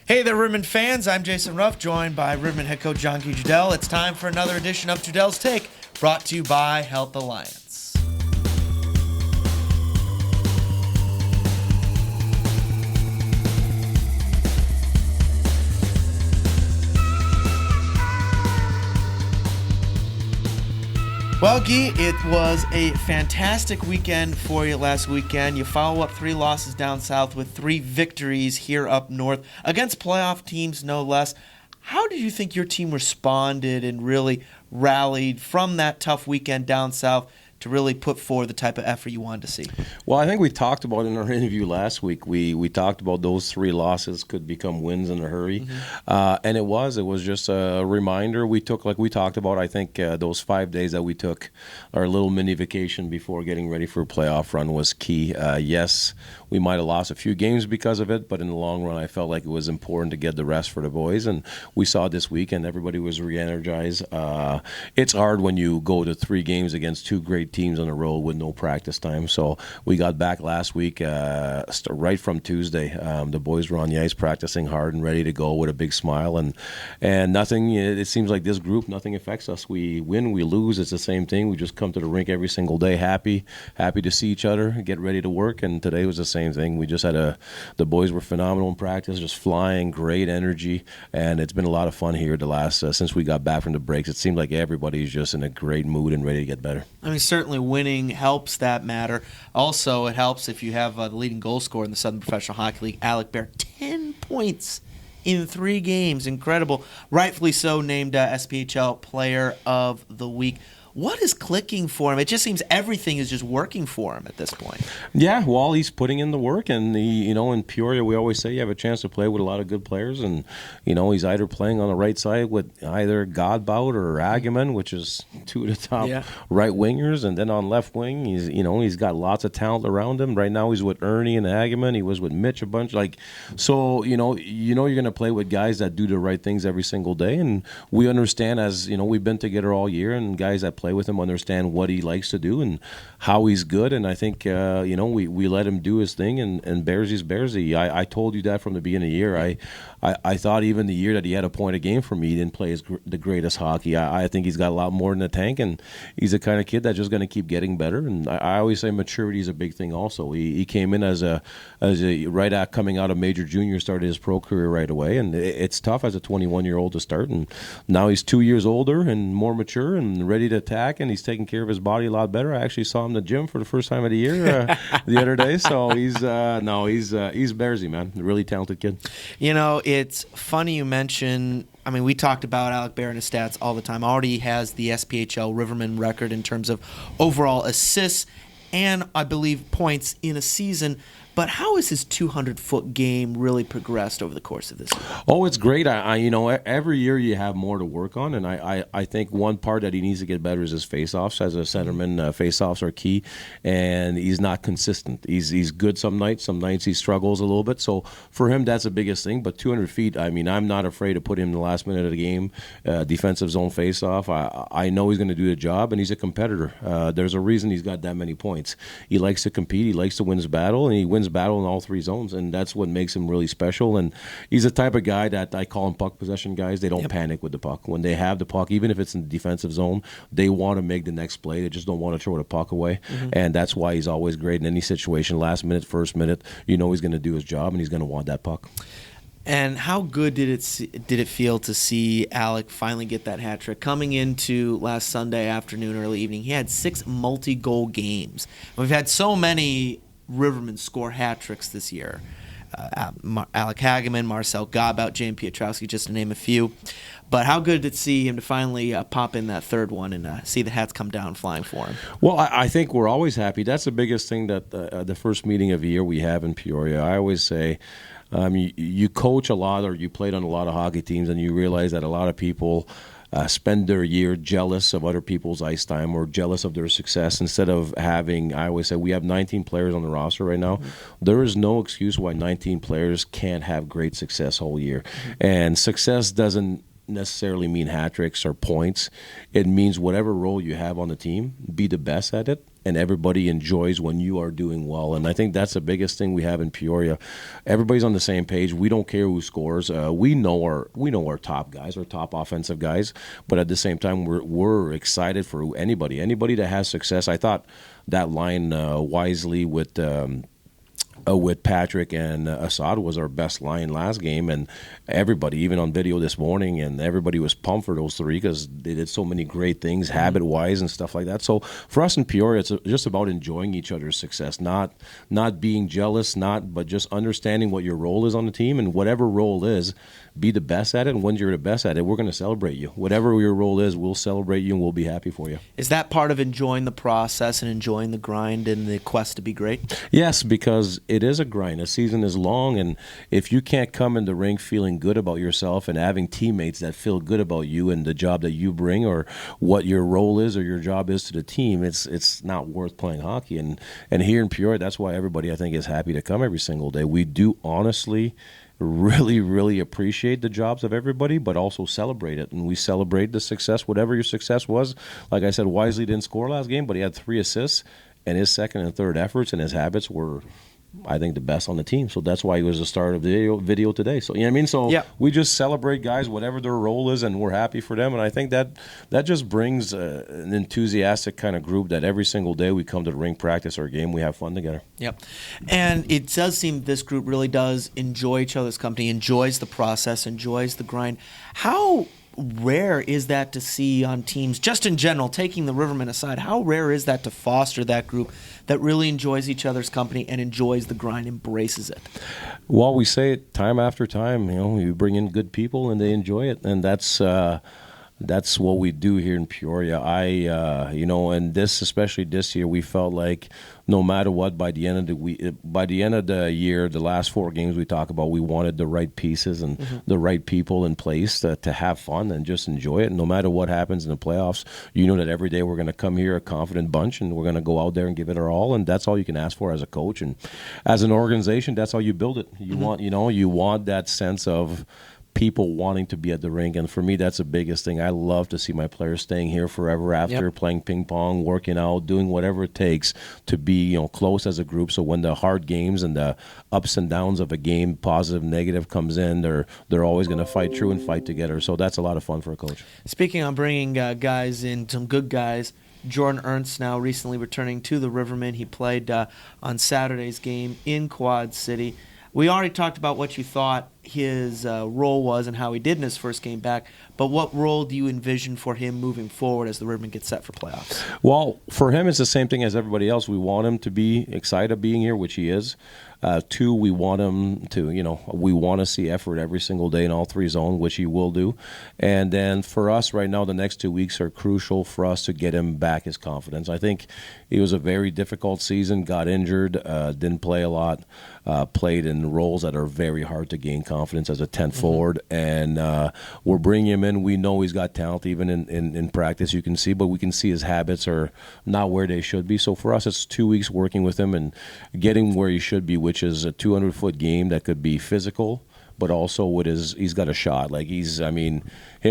Hey there, Rivermen fans. I'm Jason Ruff, joined by Rivermen head coach John Trudel. It's time for another edition of Trudel's Take, brought to you by Health Alliance. Well, Guy, it was a fantastic weekend for you last weekend. You follow up 3 losses down south with 3 victories here up north against playoff teams, no less. How did you think your team responded and really rallied from that tough weekend down south to really put forward the type of effort you wanted to see? Well, I think we talked about in our interview last week, we talked about those 3 losses could become wins in a hurry. And it was just a reminder we took, like we talked about, I think those 5 days that we took, our little mini vacation before getting ready for a playoff run was key. Yes, we might have lost a few games because of it, but in the long run, I felt like it was important to get the rest for the boys. And we saw this weekend, everybody was re-energized. It's hard when you go to 3 games against 2 great teams on the road with no practice time. So we got back last week, right from Tuesday. The boys were on the ice practicing hard and ready to go with a big smile. And nothing, it seems like this group, nothing affects us. We win, we lose, it's the same thing. We just come to the rink every single day happy to see each other, get ready to work. And today was the same thing. We just had the boys were phenomenal in practice, just flying, great energy. And it's been a lot of fun here the last, since we got back from the breaks. It seemed like everybody's just in a great mood and ready to get better. I mean, certainly winning helps that matter. Also, it helps if you have the leading goal scorer in the Southern Professional Hockey League, Alec Bear, 10 points in 3 games. Incredible. Rightfully so, named SPHL Player of the Week. What is clicking for him? It just seems everything is just working for him at this point. Yeah, well, he's putting in the work, and in Peoria, we always say you have a chance to play with a lot of good players, and he's either playing on the right side with either Godbout or Agaman, which is 2 of the top right wingers, and then on left wing, he's got lots of talent around him. Right now, he's with Ernie and Agaman. He was with Mitch a bunch, so you're going to play with guys that do the right things every single day, and we understand we've been together all year, and guys that play with him understand what he likes to do and how he's good, and I think we let him do his thing, and Bearsy's Bearsy. I told you that from the beginning of the year. I thought even the year that he had a point a game for me, he didn't play the greatest hockey. I think he's got a lot more in the tank, and he's the kind of kid that's just going to keep getting better. And I always say maturity is a big thing also. He came in as a right at coming out of major junior, started his pro career right away, and it's tough as a 21-year-old to start, and now he's 2 years older and more mature and ready to attack, and he's taking care of his body a lot better. I actually saw him in the gym for the first time of the year the other day, so he's Bearsy, man. A really talented kid. It's funny you mention, we talked about Alec Baer and his stats all the time. Already has the SPHL Rivermen record in terms of overall assists and, I believe, points in a season. But how has his 200-foot game really progressed over the course of this year? Oh, it's great. Every year you have more to work on, and I think one part that he needs to get better is his face-offs. As a centerman, face-offs are key, and he's not consistent. He's good some nights he struggles a little bit. So for him, that's the biggest thing. But 200 feet, I'm not afraid to put him in the last minute of the game, defensive zone face-off. I know he's going to do the job, and he's a competitor. There's a reason he's got that many points. He likes to compete. He likes to win his battle, and he wins battle in all 3 zones, and that's what makes him really special. And he's the type of guy that I call him puck possession guys. They don't panic with the puck. When they have the puck, even if it's in the defensive zone, they want to make the next play. They just don't want to throw the puck away, and that's why he's always great in any situation. Last minute, first minute, he's going to do his job, and he's going to want that puck. And how good did it feel to see Alec finally get that hat trick? Coming into last Sunday afternoon, early evening, he had 6 multi-goal games. We've had so many Rivermen score hat tricks this year. Alec Hageman, Marcel Godbout, James Pietrowski, just to name a few. But how good did it see him to finally pop in that 3rd one and see the hats come down flying for him? Well, I think we're always happy. That's the biggest thing that the first meeting of the year we have in Peoria. I always say you coach a lot, or you played on a lot of hockey teams, and you realize that a lot of people spend their year jealous of other people's ice time or jealous of their success instead of having, I always say, we have 19 players on the roster right now. There is no excuse why 19 players can't have great success all year. And success doesn't necessarily mean hat tricks or points. It means whatever role you have on the team, be the best at it and everybody enjoys when you are doing well. And I think that's the biggest thing we have in Peoria. Everybody's on the same page. We don't care who scores. We know our top guys, our top offensive guys, but at the same time, we're excited for anybody that has success. I thought that line wisely with Patrick and Assad was our best line last game, and everybody, even on video this morning, and everybody was pumped for those three because they did so many great things habit-wise and stuff like that. So for us in Peoria, it's just about enjoying each other's success, not being jealous, but just understanding what your role is on the team, and whatever role is, be the best at it, and when you're the best at it, we're going to celebrate you. Whatever your role is, we'll celebrate you, and we'll be happy for you. Is that part of enjoying the process and enjoying the grind and the quest to be great? Yes, because it is a grind. A season is long, and if you can't come in the ring feeling good about yourself and having teammates that feel good about you and the job that you bring or what your role is or your job is to the team, it's not worth playing hockey. And here in Peoria, that's why everybody, I think, is happy to come every single day. We do honestly really, really appreciate the jobs of everybody, but also celebrate it. And we celebrate the success, whatever your success was. Like I said, Wisely didn't score last game, but he had 3 assists, and his second and third efforts and his habits were, I think, the best on the team. So that's why he was the star of the video today. So, you know what I mean? So we just celebrate guys, whatever their role is, and we're happy for them. And I think that just brings an enthusiastic kind of group that every single day we come to the rink, practice our game, we have fun together. Yep. And it does seem this group really does enjoy each other's company, enjoys the process, enjoys the grind. How rare is that to see on teams, just in general, taking the Rivermen aside, how rare is that to foster that group that really enjoys each other's company and enjoys the grind, embraces it? Well, we say it time after time, you bring in good people and they enjoy it, and that's what we do here in Peoria. And especially this year, we felt like no matter what, by the end of the year, the last 4 games we talk about, we wanted the right pieces and the right people in place to have fun and just enjoy it. And no matter what happens in the playoffs, you know that every day we're going to come here a confident bunch and we're going to go out there and give it our all. And that's all you can ask for as a coach and as an organization. That's how you build it. You want that sense of people wanting to be at the rink, and for me, that's the biggest thing. I love to see my players staying here forever after playing ping pong, working out, doing whatever it takes to be close as a group. So when the hard games and the ups and downs of a game, positive, negative, comes in, they're always going to fight through and fight together. So that's a lot of fun for a coach. Speaking on bringing guys in, some good guys. Jordanernst now recently returning to the Rivermen. He played on Saturday's game in Quad City. We already talked about what you thought his role was and how he did in his first game back, but what role do you envision for him moving forward as the Rivermen get set for playoffs? Well, for him, it's the same thing as everybody else. We want him to be excited of being here, which he is. 2, we want him to, we want to see effort every single day in all 3 zones, which he will do. And then for us right now, the next 2 weeks are crucial for us to get him back his confidence. I think it was a very difficult season, got injured, didn't play a lot, played in roles that are very hard to gain confidence as a 10th forward. And we're bringing him in. We know he's got talent even in practice, you can see, but we can see his habits are not where they should be. So for us, it's 2 weeks working with him and getting where he should be, which is a 200-foot game that could be physical, but also he's got a shot. Like him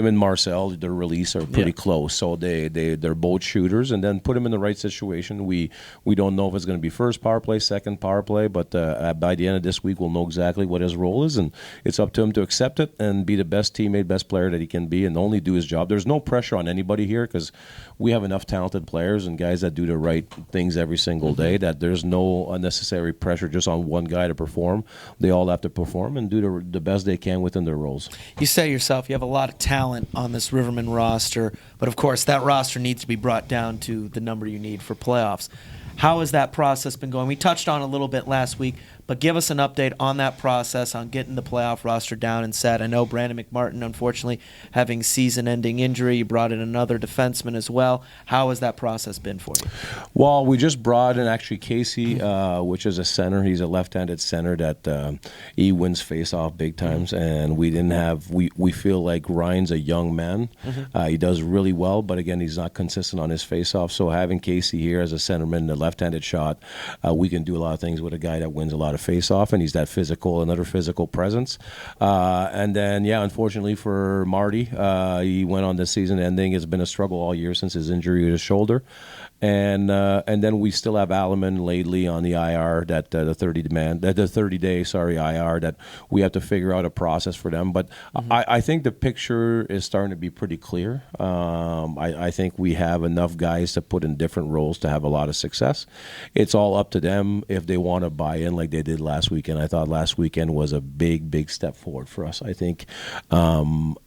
and Marcel, their release are pretty close. So they're both shooters, and then put him in the right situation. We don't know if it's going to be first power play, second power play, but by the end of this week, we'll know exactly what his role is, and it's up to him to accept it and be the best teammate, best player that he can be, and only do his job. There's no pressure on anybody here because we have enough talented players and guys that do the right things every single day that there's no unnecessary pressure just on one guy to perform. They all have to perform and do the best they can within their roles. You say yourself you have a lot of talent on this Rivermen roster, but of course that roster needs to be brought down to the number you need for playoffs. How has that process been going? We touched on it a little bit last week, but give us an update on that process, on getting the playoff roster down and set. I know Brandon McMartin, unfortunately, having season-ending injury. You brought in another defenseman as well. How has that process been for you? Well, we just brought in actually Casey, which is a center. He's a left-handed center that he wins face-off big times, and we didn't have. We feel like Ryan's a young man. He does really well, but again, he's not consistent on his face-off. So having Casey here as a centerman, the left-handed shot, we can do a lot of things with a guy that wins a lot lot of face-off, and he's that another physical presence. And then, unfortunately for Marty, he went on this season ending. It's been a struggle all year since his injury to his shoulder. And then we still have Alleman lately on the IR, that the 30-day IR, that we have to figure out a process for them. But I think the picture is starting to be pretty clear. I think we have enough guys to put in different roles to have a lot of success. It's all up to them if they want to buy in like they did last weekend. I thought last weekend was a big step forward for us. I think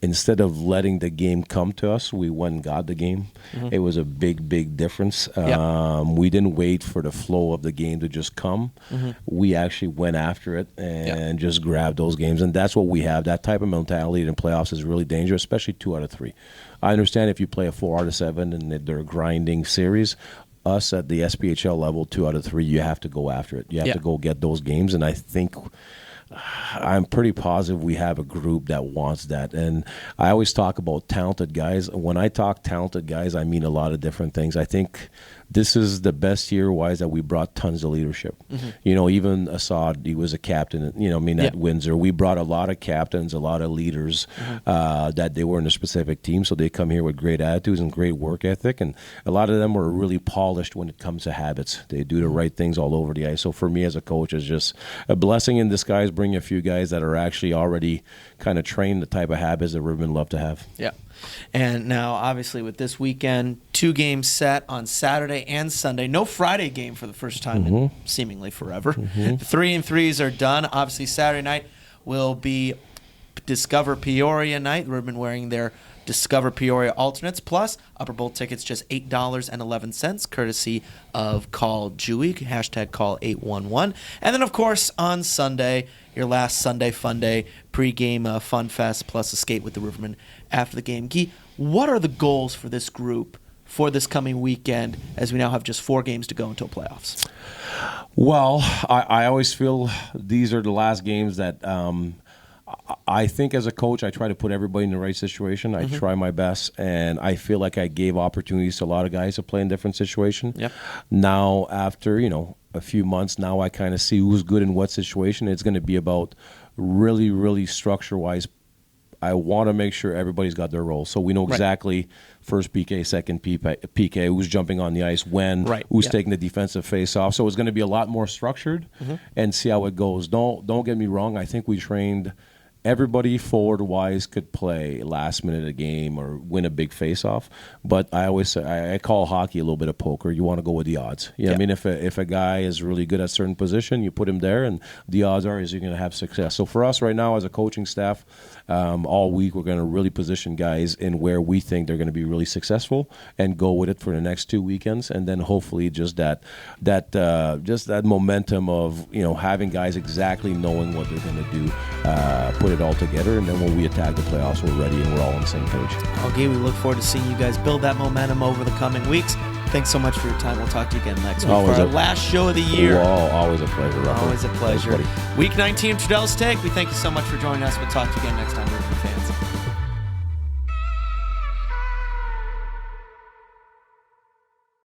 instead of letting the game come to us, we went and got the game. It was a big difference. We didn't wait for the flow of the game to just come. We actually went after it and just grabbed those games. And that's what we have. That type of mentality in playoffs is really dangerous, especially 2 out of 3. I understand if you play a 4 out of 7 and they're a grinding series. Us at the SPHL level, 2 out of 3, you have to go after it. You have to go get those games. And I think I'm pretty positive we have a group that wants that. And I always talk about talented guys. When I talk talented guys, I mean a lot of different things. I think this is the best year-wise that we brought tons of leadership. Even Assad, he was a captain, at Windsor. We brought a lot of captains, a lot of leaders that they were in a specific team, so they come here with great attitudes and great work ethic, and a lot of them are really polished when it comes to habits. They do the right things all over the ice. So for me as a coach, it's just a blessing in disguise bringing a few guys that are actually already kind of trained the type of habits that Rivermen love to have. Yeah. And now, obviously, with this weekend, 2 games set on Saturday and Sunday. No Friday game for the first time in seemingly forever. 3-3s are done. Obviously, Saturday night will be Discover Peoria night. Rivermen wearing their Discover Peoria alternates. Plus, Upper Bowl tickets just $8.11, courtesy of Call Dewey, hashtag Call 811. And then, of course, on Sunday, your last Sunday fun day, pregame fun fest plus a skate with the Rivermen after the game. Guy, what are the goals for this group for this coming weekend, as we now have just 4 games to go until playoffs? Well, I always feel these are the last games that I think as a coach, I try to put everybody in the right situation. I try my best, and I feel like I gave opportunities to a lot of guys to play in different situations. Now, after, a few months, now I kind of see who's good in what situation. It's going to be about really structure-wise. I want to make sure everybody's got their role. So we know exactly first PK, second PK, who's jumping on the ice, when, who's taking the defensive face-off. So it's going to be a lot more structured and see how it goes. Don't get me wrong. I think we trained everybody forward-wise could play last minute of a game or win a big face-off. But I always say, I call hockey a little bit of poker. You want to go with the odds. You know what I mean? If a guy is really good at a certain position, you put him there, and the odds are you're going to have success. So for us right now as a coaching staff, all week we're going to really position guys in where we think they're going to be really successful and go with it for the next 2 weekends, and then hopefully just that momentum of having guys exactly knowing what they're going to do, put it all together, and then when we attack the playoffs, we're ready and we're all on the same page. Okay, we look forward to seeing you guys build that momentum over the coming weeks. Thanks so much for your time. We'll talk to you again next week for our last show of the year. Always a pleasure, Robert. Always a pleasure. Week 19 of Trudel's Take. We thank you so much for joining us. We'll talk to you again next time, Rivermen fans.